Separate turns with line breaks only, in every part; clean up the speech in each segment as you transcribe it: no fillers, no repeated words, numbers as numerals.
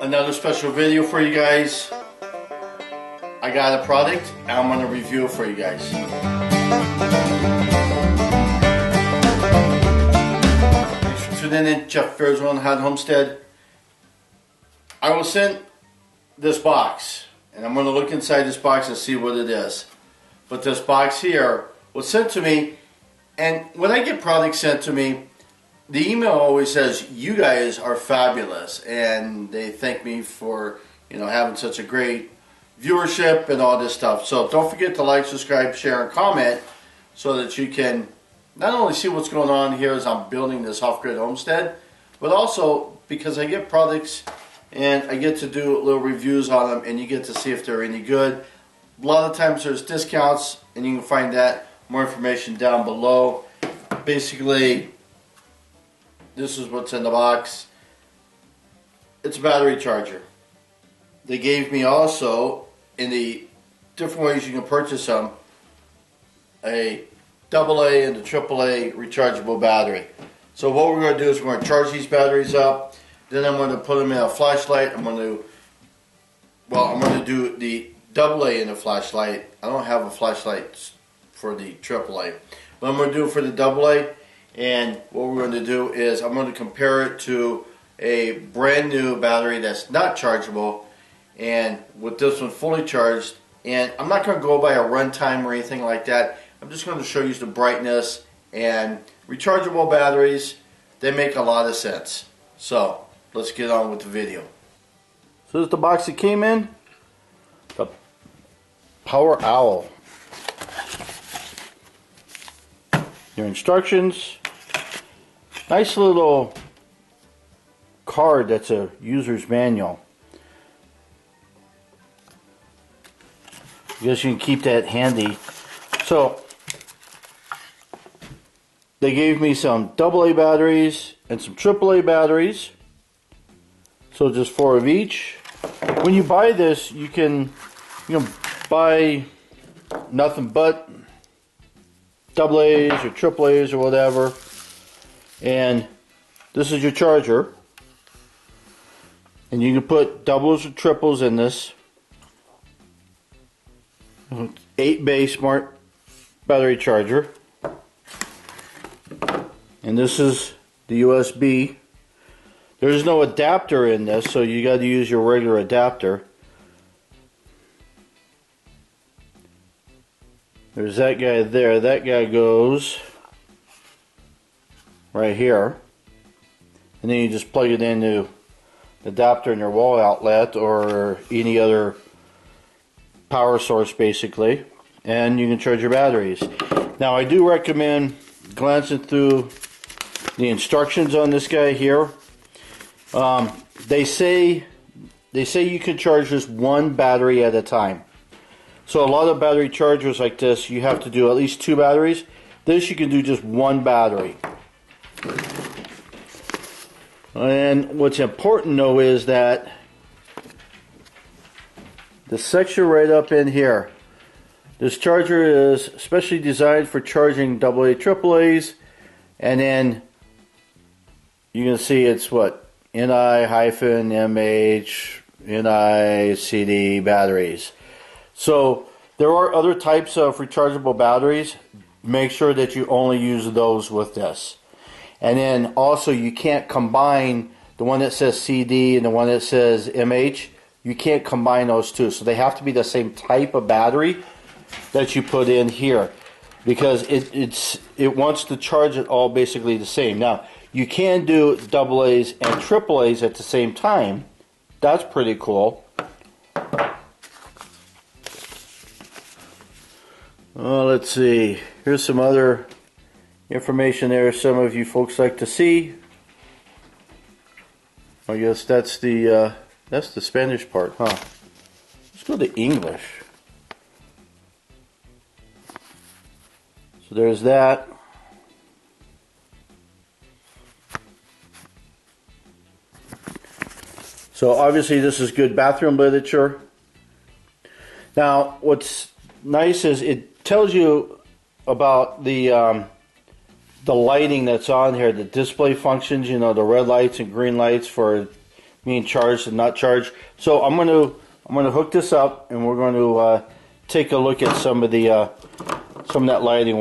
Another special video for you guys. I got a product and I'm going to review it for you guys. Thanks for tuning in. Jeff Fair's on Hot Homestead. I was sent this box and I'm going to look inside this box and see what it is. But this box here was sent to me, and when I get products sent to me, the email always says, "You guys are fabulous," and they thank me for, having such a great viewership and all this stuff. So don't forget to like, subscribe, share, and comment so that you can not only see what's going on here as I'm building this off-grid homestead, but also because I get products and I get to do little reviews on them, and you get to see if they're any good. A lot of times there's discounts, and you can find that more information down below. Basically, this is what's in the box. It's a battery charger. They gave me also, in the different ways you can purchase them, a AA and a AAA rechargeable battery. So what we're going to do is we're going to charge these batteries up. Then I'm going to put them in a flashlight. I'm going to do the AA in the flashlight. I don't have a flashlight for the AAA. But I'm going to do it for the AA. And what we're going to do is I'm going to compare it to a brand new battery that's not chargeable, and with this one fully charged. And I'm not going to go by a runtime or anything like that. I'm just going to show you the brightness. And rechargeable batteries, they make a lot of sense. So let's get on with the video. So this is the box it came in. The Powerowl. Your instructions. Nice little card that's a user's manual. I guess you can keep that handy. So they gave me some AA batteries and some AAA batteries. So just 4 of each. When you buy this, you can buy nothing but AA's or AAA's or whatever. And this is your charger, and you can put doubles or triples in this. 8-bay smart battery charger, and this is the USB. There's no adapter in this, so you got to use your regular adapter. There's that guy there. That guy goes right here, and then you just plug it into the adapter in your wall outlet or any other power source basically, and you can charge your batteries. Now I do recommend glancing through the instructions on this guy here. They say you can charge just one battery at a time. So a lot of battery chargers like this, you have to do at least 2 batteries. This you can do just 1 battery. And what's important though is that the section right up in here, this charger is specially designed for charging AA, AAA's, and then you can see it's what, Ni-MH, Ni-CD batteries. So there are other types of rechargeable batteries. Make sure that you only use those with this. And then also you can't combine the one that says CD and the one that says MH. You can't combine those two. So they have to be the same type of battery that you put in here, because it wants to charge it all basically the same. Now you can do AA's and AAA's at the same time. That's pretty cool. Let's see. Here's some other information there some of you folks like to see. I guess that's the Spanish part, huh? Let's go to English. So there's that. So obviously this is good bathroom literature. Now what's nice is it tells you about the lighting that's on here, the display functions, the red lights and green lights for being charged and not charged. So I'm going to hook this up, and we're going to take a look at some of that lighting.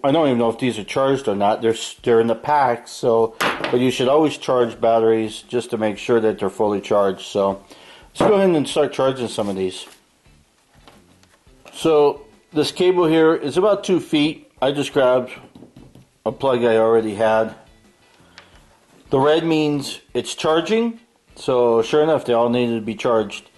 I don't even know if these are charged or not. They're in the pack, so but you should always charge batteries just to make sure that they're fully charged. So let's go ahead and start charging some of these. So this cable here is about 2 feet. I just grabbed a plug I already had. The red means it's charging, so sure enough they all needed to be charged.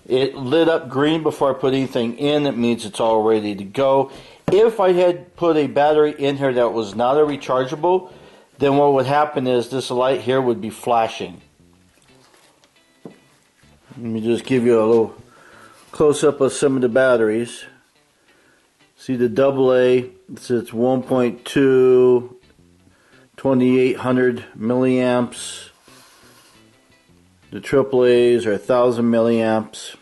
It lit up green before I put anything in. It means it's all ready to go. If I had put a battery in here that was not a rechargeable, then what would happen is this light here would be flashing. Let me just give you a little close-up of some of the batteries. See the AA, it's 1.2, 2800 milliamps. The AAAs are 1000 milliamps,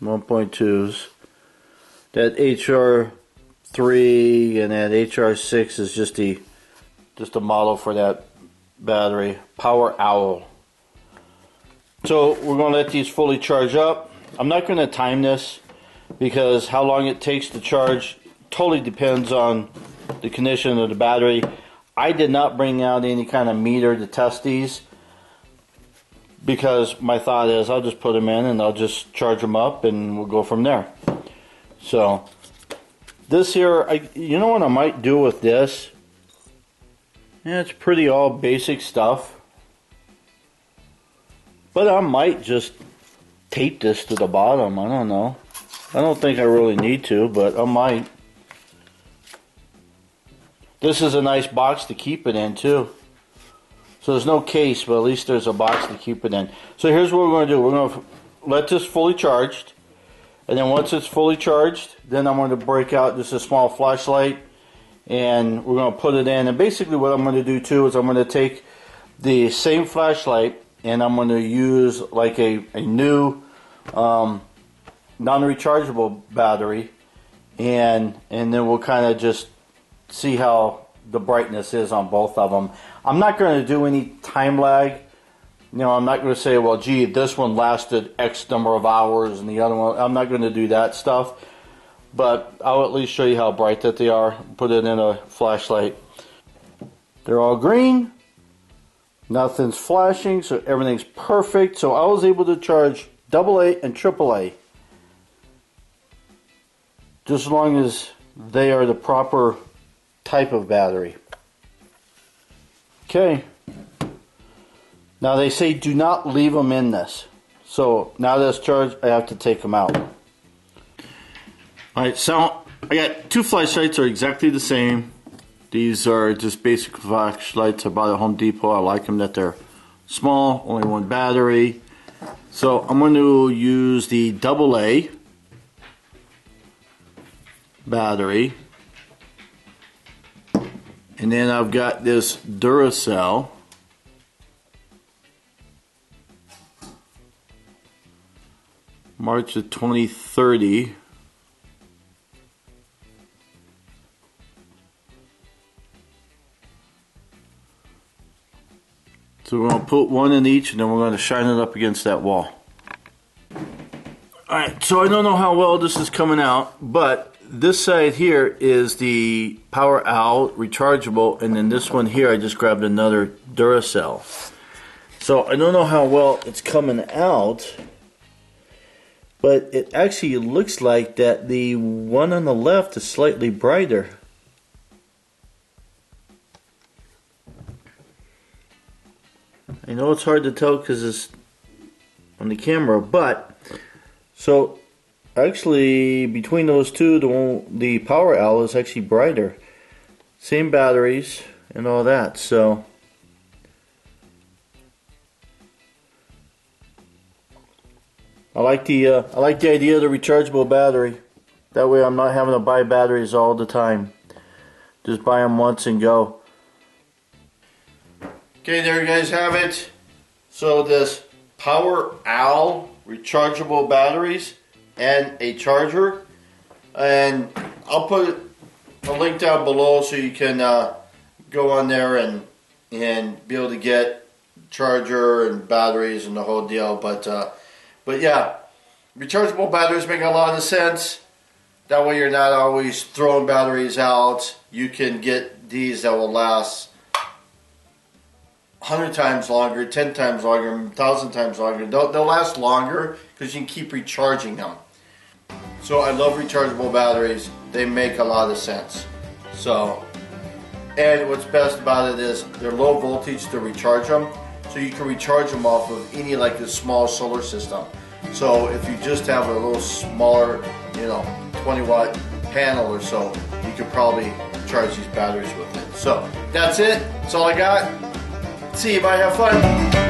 1.2s. That HR3 and that HR6 is just a model for that battery. Powerowl. So we're going to let these fully charge up. I'm not going to time this because how long it takes to charge totally depends on the condition of the battery. I did not bring out any kind of meter to test these because my thought is I'll just put them in and I'll just charge them up and we'll go from there. So this here, you know what I might do with this? Yeah, it's pretty all basic stuff. But I might just tape this to the bottom. I don't know. I don't think I really need to, but I might. This is a nice box to keep it in too. So there's no case, but at least there's a box to keep it in. So here's what we're going to do. We're going to let this fully charged. And then once it's fully charged, then I'm going to break out just a small flashlight. And we're going to put it in. And basically what I'm going to do too is I'm going to take the same flashlight and I'm going to use like a new non-rechargeable battery, and then we'll kind of just see how the brightness is on both of them. I'm not going to do any time lag. You know, I'm not going to say, well, gee, this one lasted X number of hours and the other one. I'm not going to do that stuff, but I'll at least show you how bright that they are. Put it in a flashlight. They're all green. Nothing's flashing, so everything's perfect. So I was able to charge AA and AAA. Just as long as they are the proper type of battery. Okay. Now they say do not leave them in this. So now that it's charged, I have to take them out. Alright, so I got two flashlights are exactly the same. These are just basic flashlights I bought at Home Depot. I like them that they're small, only one battery. So I'm going to use the AA battery. And then I've got this Duracell. March of 2030. So we're going to put one in each and then we're going to shine it up against that wall. Alright, so I don't know how well this is coming out, but this side here is the Powerowl Rechargeable, and then this one here I just grabbed another Duracell. So I don't know how well it's coming out, but it actually looks like that the one on the left is slightly brighter. I know it's hard to tell because it's on the camera, but so actually between those two, the Powerowl is actually brighter. Same batteries and all that, so I like the idea of the rechargeable battery. That way I'm not having to buy batteries all the time. Just buy them once and go. Okay, there you guys have it. So this Powerowl rechargeable batteries and a charger, and I'll put a link down below so you can go on there and be able to get charger and batteries and the whole deal. But yeah, rechargeable batteries make a lot of sense. That way you're not always throwing batteries out. You can get these that will last 100 times longer, 10 times longer, 1,000 times longer. They'll last longer because you can keep recharging them. So I love rechargeable batteries. They make a lot of sense. So, and what's best about it is they're low voltage to recharge them. So you can recharge them off of any like a small solar system. So if you just have a little smaller, 20-watt panel or so, you could probably charge these batteries with it. So that's it. That's all I got. See you. Bye. Have fun.